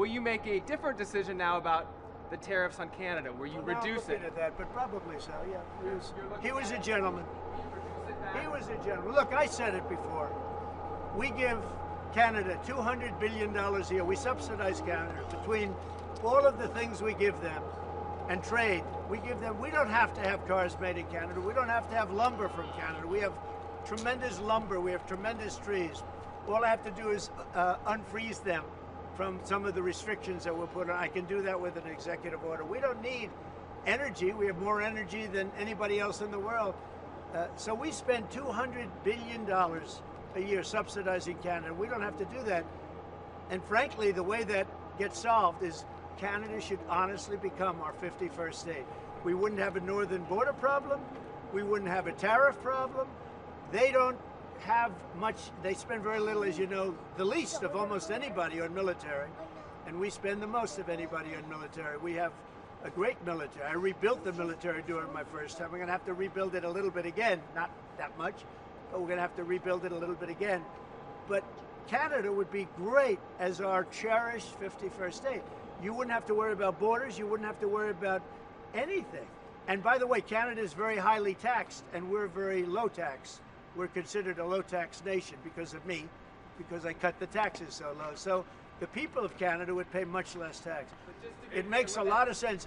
Will you make a different decision now about the tariffs on Canada? Will you reduce it? At that, but probably so. Yeah, he was a gentleman. He was a gentleman. Look, I said it before. We give Canada $200 billion a year. We subsidize Canada between all of the things we give them and trade. We give them. We don't have to have cars made in Canada. We don't have to have lumber from Canada. We have tremendous lumber. We have tremendous trees. All I have to do is unfreeze them from some of the restrictions that were put on. I can do that with an executive order. We don't need energy. We have more energy than anybody else in the world. So we spend $200 billion a year subsidizing Canada. We don't have to do that. And frankly, the way that gets solved is Canada should honestly become our 51st state. We wouldn't have a northern border problem. We wouldn't have a tariff problem. They don't have much, they spend very little, as you know, the least of almost anybody on military, and we spend the most of anybody on military. We have a great military. I rebuilt the military during my first time. We're going to have to rebuild it a little bit again, not that much, but we're going to have to rebuild it a little bit again. But Canada would be great as our cherished 51st state. You wouldn't have to worry about borders. You wouldn't have to worry about anything. And by the way, Canada is very highly taxed, and we're very low tax. We're considered a low-tax nation because of me, because I cut the taxes so low. So the people of Canada would pay much less tax. It makes a lot of sense.